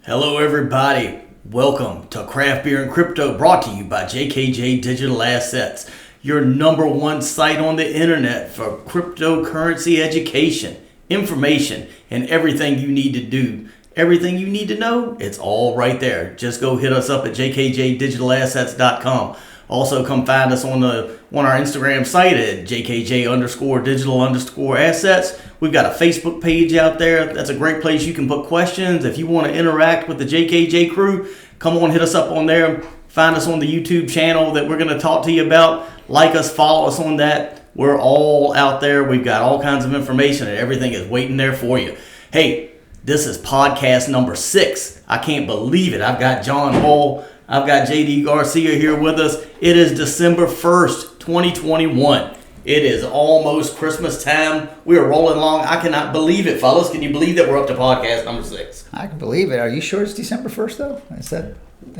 Hello, everybody. Welcome to Craft Beer and Crypto, brought to you by JKJ Digital Assets, your number one site on the internet for cryptocurrency education, information, and everything you need to do. Everything you need to know, it's all right there. Just go hit us up at jkjdigitalassets.com. Also, come find us on our Instagram site at jkj_digital_assets. We've got a Facebook page out there. That's a great place you can put questions. If you want to interact with the JKJ crew, come on, hit us up on there. Find us on the YouTube channel that we're going to talk to you about. Like us, follow us on that. We're all out there. We've got all kinds of information, and everything is waiting there for you. Hey, this is podcast number 6. I can't believe it. I've got John Hall. I've got JD Garcia here with us. It is December 1st, 2021. It is almost Christmas time. We are rolling along. I cannot believe it, fellas. Can you believe that we're up to podcast number 6? I can believe it. Are you sure it's December 1st, though? Is that...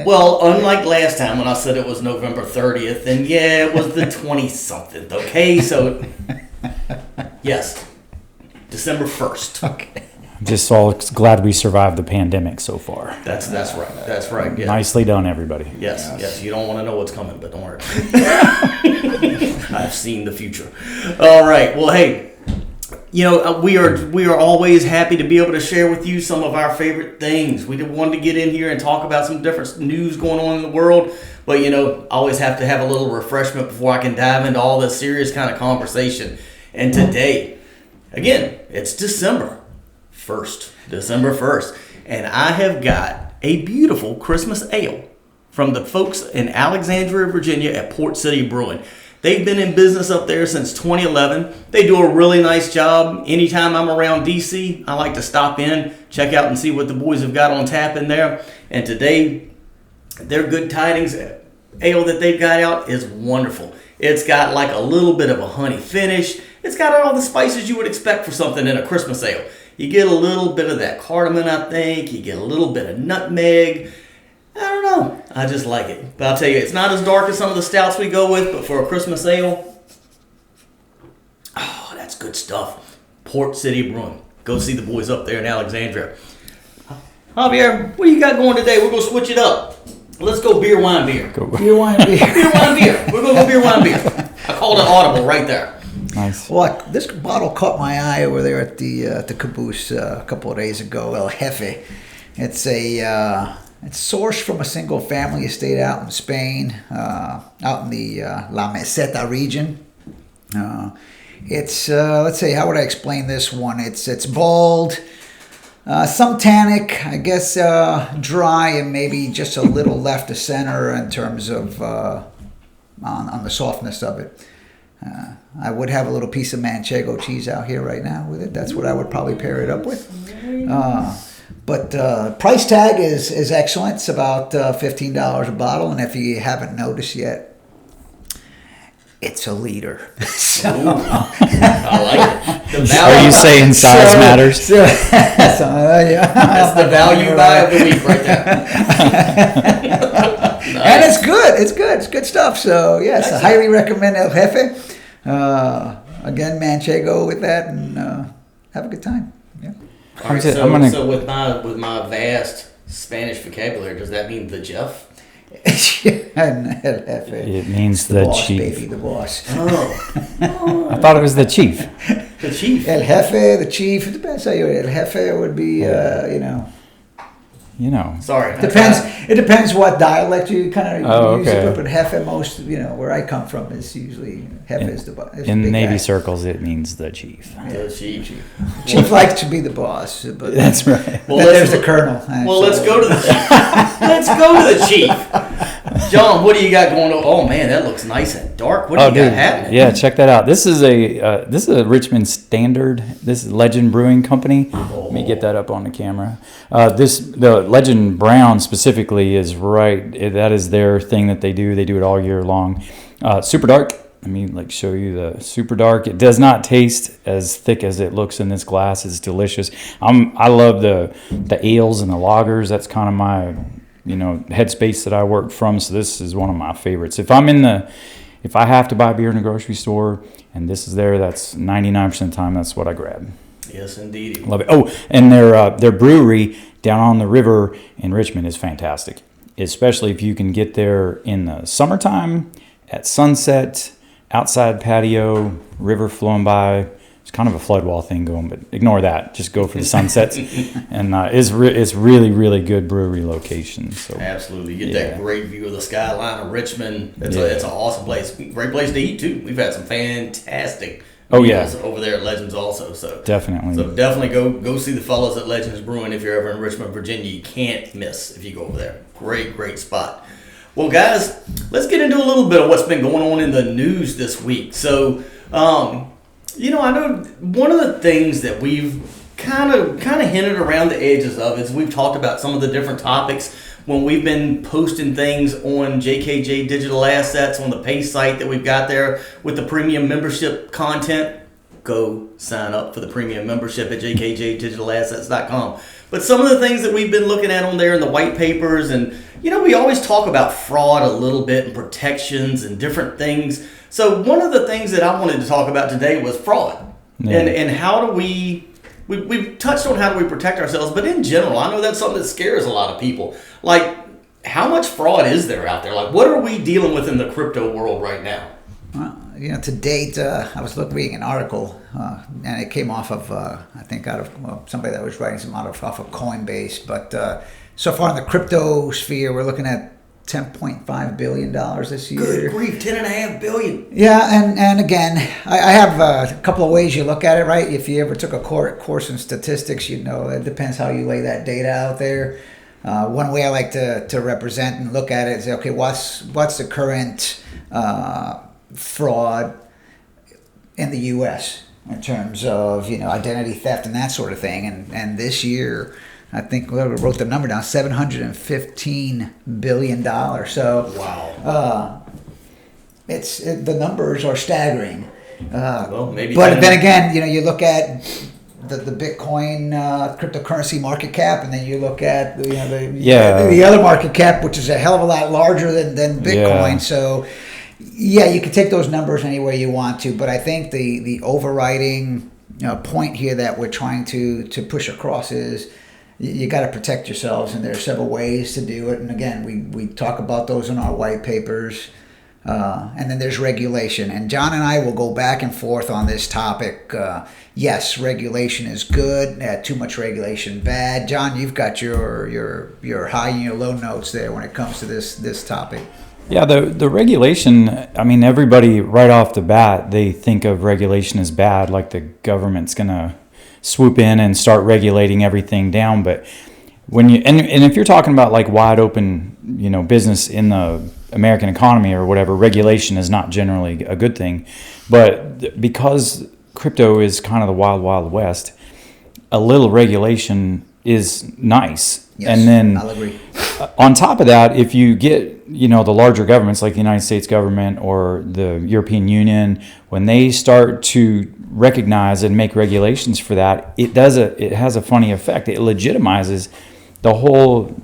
Well, unlike last time when I said it was November 30th, and yeah, it was the 20-something, okay? So, yes, December 1st. Okay. Just all glad we survived the pandemic so far. That's right. That's right. Yeah. Nicely done, everybody. Yes. You don't want to know what's coming, but don't worry. I've seen the future. All right. Well, hey, we are always happy to be able to share with you some of our favorite things. We wanted to get in here and talk about some different news going on in the world, but I always have to have a little refreshment before I can dive into all this serious kind of conversation. And today, again, it's December 1st, and I have got a beautiful Christmas ale from the folks in Alexandria, Virginia at Port City Brewing. They've been in business up there since 2011. They do a really nice job. Anytime I'm around DC, I like to stop in, check out and see what the boys have got on tap in there. And today, their Good Tidings ale that they've got out is wonderful. It's got like a little bit of a honey finish. It's got all the spices you would expect for something in a Christmas ale. You get a little bit of that cardamom, I think. You get a little bit of nutmeg. I don't know. I just like it. But I'll tell you, it's not as dark as some of the stouts we go with, but for a Christmas ale, oh, that's good stuff. Port City Brewing. Go see the boys up there in Alexandria. Javier, what do you got going today? We're going to switch it up. Let's go beer, wine, beer. Beer, wine, beer. Beer, wine, beer. We're going to go beer, wine, beer. I called it audible right there. Nice. Well, this bottle caught my eye over there at the caboose a couple of days ago. El Jefe. It's sourced from a single family estate out in Spain, out in the La Meseta region. It's let's say, how would I explain this one? It's bald, some tannic, I guess, dry, and maybe just a little left of center in terms of on the softness of it. I would have a little piece of manchego cheese out here right now with it. That's what I would probably pair it up with. But price tag is excellent. It's about $15 a bottle, and if you haven't noticed yet, it's a liter. So, I like it. Are you saying size matters? Yeah. That's the value buy of the week right there. Nice. And it's good. It's good stuff. So, yes, I highly recommend El Jefe. Again, manchego with that, and have a good time. Yeah. All right, so with my vast Spanish vocabulary, does that mean the Jeff? It means the boss, chief. Baby, the boss. Oh. I thought it was the chief. The chief. El Jefe, the chief. It depends how you. El Jefe would be, Sorry. It depends what dialect you kind of use okay. it, but Jefe most, where I come from is usually Jefe is the boss. In Navy circles, it means the chief. The chief. Chief likes to be the boss, but That's right. Well, there's the colonel. Well, let's go to the chief. Let's go to the chief. John, what do you got going on? Oh man, that looks nice and dark. What do you got happening? Yeah, check that out. This is a Richmond Standard. This is Legend Brewing Company. Let me get that up on the camera. The Legend Brown specifically is right. That is their thing that they do. They do it all year long. Super dark. Let me show you the super dark. It does not taste as thick as it looks in this glass. It's delicious. I love the ales and the lagers. That's kind of my headspace that I work from. So this is one of my favorites. If I have to buy beer in a grocery store and this is there, that's 99% of the time that's what I grab. Yes, indeed. Love it. Oh, and their brewery down on the river in Richmond is fantastic, especially if you can get there in the summertime at sunset, outside patio, river flowing by. It's kind of a flood wall thing going, but ignore that. Just go for the sunsets, and it's really, really good brewery location. So absolutely, you get that great view of the skyline of Richmond. It's an awesome place, great place to eat too. We've had some fantastic meals over there at Legends also. So definitely go see the fellows at Legends Brewing if you're ever in Richmond, Virginia. You can't miss if you go over there. Great spot. Well, guys, let's get into a little bit of what's been going on in the news this week. So. I know one of the things that we've kind of hinted around the edges of is we've talked about some of the different topics when we've been posting things on JKJ Digital Assets on the pay site that we've got there with the premium membership content. Go sign up for the premium membership at jkjdigitalassets.com. But some of the things that we've been looking at on there in the white papers, and we always talk about fraud a little bit and protections and different things. So one of the things that I wanted to talk about today was fraud. Yeah. And how do we've touched on how do we protect ourselves, but in general, I know that's something that scares a lot of people. Like, how much fraud is there out there? Like, what are we dealing with in the crypto world right now? Well, to date, I was reading an article, and it came off of, I think, out of somebody that was writing some off of Coinbase. But so far in the crypto sphere, we're looking at $10.5 billion this year. Good grief, $10.5 billion. Yeah, and again, I have a couple of ways you look at it, right? If you ever took a course in statistics, it depends how you lay that data out there. One way I like to represent and look at it is, say, okay, what's the current fraud in the U.S. in terms of identity theft and that sort of thing, and this year, I think whoever wrote the number down, $715 billion. So wow, the numbers are staggering. Well, maybe. But then again, you look at the Bitcoin cryptocurrency market cap, and then you look at the other market cap, which is a hell of a lot larger than Bitcoin. Yeah. So you can take those numbers any way you want to, but I think the overriding point here that we're trying to push across is you got to protect yourselves, and there are several ways to do it. And again, we talk about those in our white papers. And then there's regulation. And John and I will go back and forth on this topic. Yes, regulation is good. Too much regulation, bad. John, you've got your high and your low notes there when it comes to this topic. Yeah, the regulation, I mean, everybody right off the bat, they think of regulation as bad, like the government's going to swoop in and start regulating everything down. But when you and if you're talking about like wide open, business in the American economy or whatever, regulation is not generally a good thing. But because crypto is kind of the wild, wild west, a little regulation is nice. Yes, and then I'll agree. On top of that, if you get, the larger governments like the United States government or the European Union, when they start to recognize and make regulations for that, it has a funny effect. It legitimizes the whole,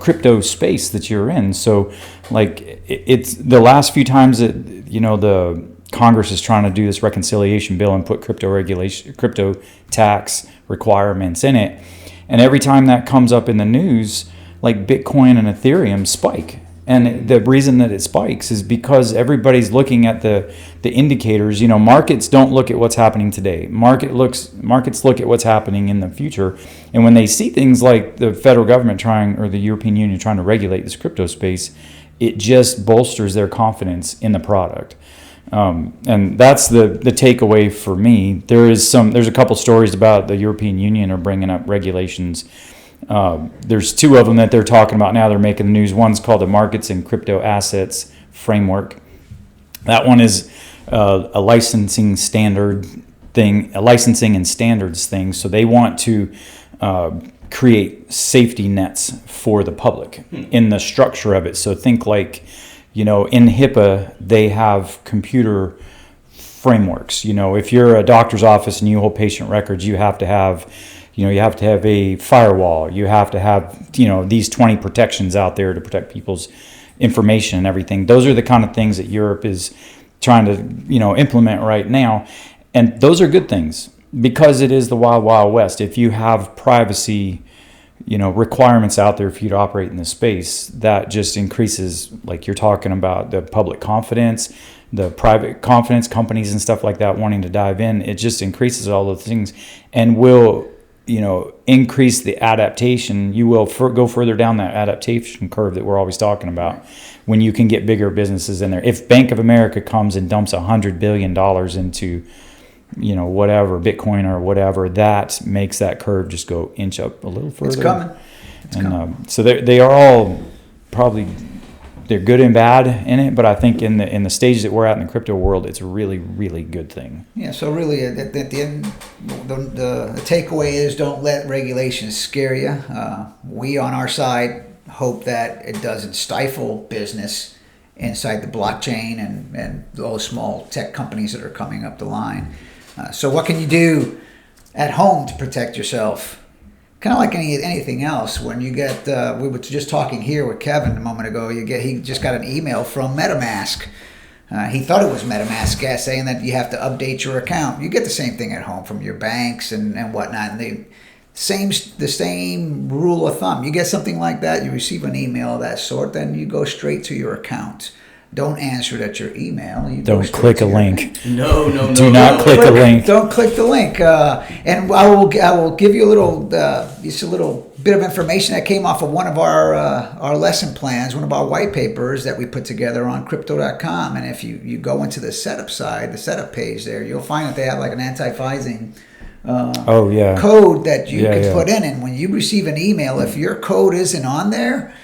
crypto space that you're in. So, like, it's the last few times that, the Congress is trying to do this reconciliation bill and put crypto tax requirements in it. And every time that comes up in the news, like Bitcoin and Ethereum spike. And the reason that it spikes is because everybody's looking at the indicators. Markets don't look at what's happening today. Markets look at what's happening in the future. And when they see things like the federal government or the European Union trying to regulate this crypto space, it just bolsters their confidence in the product. And that's the takeaway for me. There's a couple stories about the European Union are bringing up regulations. There's two of them that they're talking about now. They're making the news. One's called the Markets and Crypto Assets Framework. That one is a licensing and standards thing. So they want to create safety nets for the public in the structure of it. So think like, in HIPAA, they have computer frameworks. If you're a doctor's office and you hold patient records, you have to have a firewall. You have to have, these 20 protections out there to protect people's information and everything. Those are the kind of things that Europe is trying to, implement right now. And those are good things. because it is the wild, wild west, if you have privacy, requirements out there for you to operate in this space, that just increases, like you're talking about, the public confidence, the private confidence, companies and stuff like that wanting to dive in. It just increases all those things and will, increase the adaptation. You will go further down that adaptation curve that we're always talking about when you can get bigger businesses in there. If Bank of America comes and dumps $100 billion into whatever, Bitcoin or whatever, that makes that curve just go inch up a little further. It's coming. It's coming. So they are all probably, they're good and bad in it, but I think in the stage that we're at in the crypto world, it's a really, really good thing. Yeah. So really, at the end, the takeaway is don't let regulations scare you. We on our side hope that it doesn't stifle business inside the blockchain and those small tech companies that are coming up the line. So what can you do at home to protect yourself? Kind of like anything else. When you get, we were just talking here with Kevin a moment ago. He just got an email from MetaMask. He thought it was MetaMask saying that you have to update your account. You get the same thing at home from your banks and whatnot. And the same rule of thumb. You get something like that, you receive an email of that sort, then you go straight to your account. Don't answer it at your email. Don't click a link. No. Do not click a link. Don't click the link. And I will give you a little bit of information that came off of one of our lesson plans, one of our white papers that we put together on crypto.com. And if you go into the setup side, the setup page there, you'll find that they have like an anti-phishing code that you can put in. And when you receive an email, if your code isn't on there,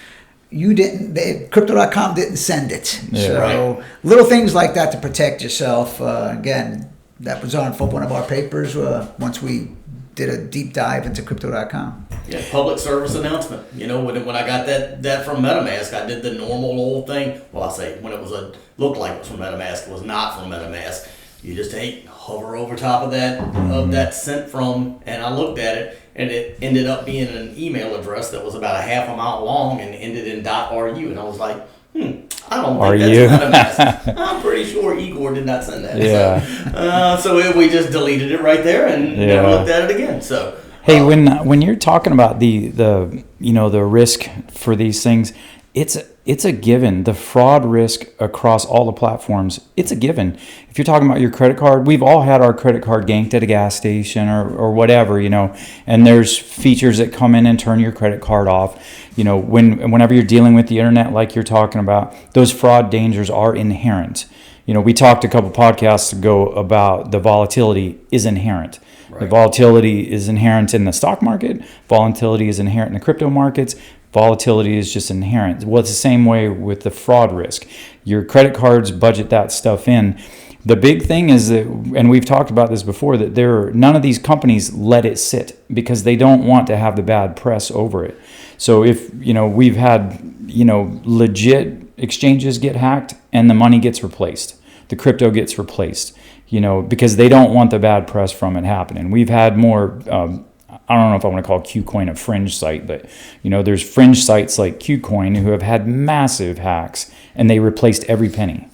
Crypto.com didn't send it. Yeah, so little things like that to protect yourself. Again, that was on one of our papers once we did a deep dive into Crypto.com. Yeah, public service announcement. When I got that from MetaMask, I did the normal old thing. Well, I say when it was looked like it was from MetaMask, it was not from MetaMask. You just hover over top of that sent from, and I looked at it, and it ended up being an email address that was about a half a mile long and ended in .ru, and I was like, I don't think that's MetaMask. I'm pretty sure Igor did not send that. Yeah. So we just deleted it right there and never looked at it again. So. Hey, when you're talking about the risk for these things, it's a given. The fraud risk across all the platforms, it's a given. If you're talking about your credit card, we've all had our credit card ganked at a gas station or whatever, and there's features that come in and turn your credit card off. Whenever you're dealing with the internet like you're talking about, those fraud dangers are inherent. We talked a couple podcasts ago about the volatility is inherent. Right. The volatility is inherent in the stock market. Volatility is inherent in the crypto markets. Volatility is just inherent. Well, it's the same way with the fraud risk. Your credit cards budget that stuff in. The big thing is that, and we've talked about this before, that none of these companies let it sit because they don't want to have the bad press over it. So if, we've had, legit exchanges get hacked and the money gets replaced. The crypto gets replaced, because they don't want the bad press from it happening. We've had more, I don't know if I want to call KuCoin a fringe site, but there's fringe sites like KuCoin who have had massive hacks and they replaced every penny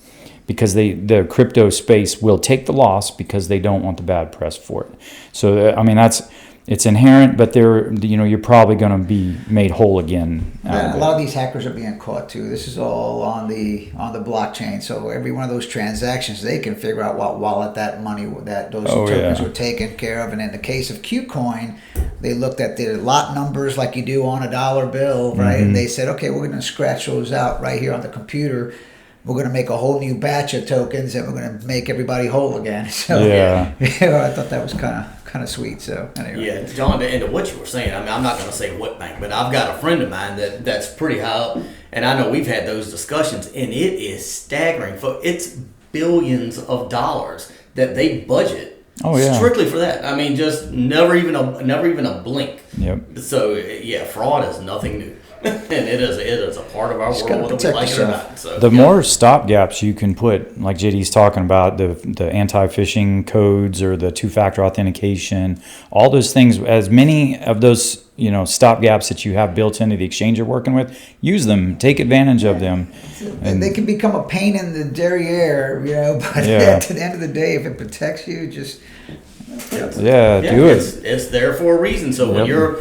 because the crypto space will take the loss because they don't want the bad press for it. So it's inherent, but you're probably going to be made whole again. Yeah, a lot of these hackers are being caught too. This is all on the blockchain. So every one of those transactions, they can figure out what wallet that money those tokens were taken care of. And in the case of KuCoin, they looked at the lot numbers like you do on a dollar bill, right? Mm-hmm. And they said, okay, we're going to scratch those out right here on the computer. We're going to make a whole new batch of tokens, and we're going to make everybody whole again. So I thought that was kind of sweet. So anyway. Yeah, John, and to what you were saying, I'm not going to say what bank, but I've got a friend of mine that's pretty high up, and I know we've had those discussions, and it is staggering. It's billions of dollars that they budget strictly for that. Just never even a blink. Yep. So fraud is nothing new. And it is a part of our world, whether we like it or not. So, the more stopgaps you can put, like JD's talking about, the anti-phishing codes or the two-factor authentication, all those things, as many of those stopgaps that you have built into the exchange you're working with, use them, take advantage of them. And they can become a pain in the derriere, but at the end of the day, if it protects you, just Yeah, do it. It's there for a reason. So when you're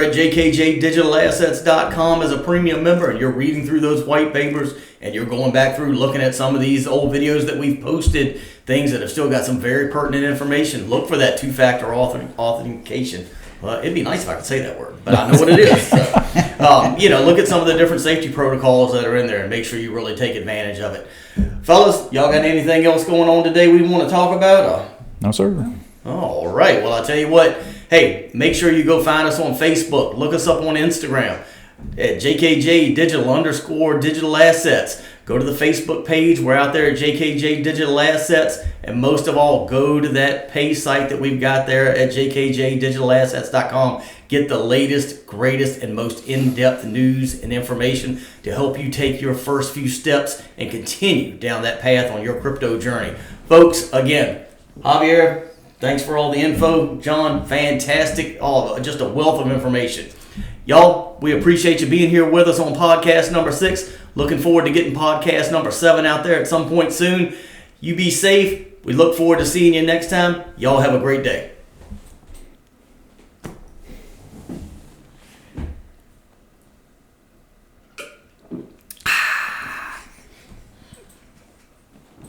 at jkjdigitalassets.com as a premium member and you're reading through those white papers and you're going back through looking at some of these old videos that we've posted, things that have still got some very pertinent information, look for that two-factor authentication. Well, it'd be nice if I could say that word, but I know what it is. So, look at some of the different safety protocols that are in there and make sure you really take advantage of it. Fellas, y'all got anything else going on today we want to talk about? No, sir. All right. Well, I'll tell you what. Hey, make sure you go find us on Facebook. Look us up on Instagram at JKJ Digital Assets. Go to the Facebook page. We're out there at JKJ Digital Assets. And most of all, go to that pay site that we've got there at jkjdigitalassets.com. Get the latest, greatest, and most in-depth news and information to help you take your first few steps and continue down that path on your crypto journey. Folks, again, Javier, thanks for all the info. John, fantastic. Just a wealth of information. Y'all, we appreciate you being here with us on podcast number 6. Looking forward to getting podcast number 7 out there at some point soon. You be safe. We look forward to seeing you next time. Y'all have a great day.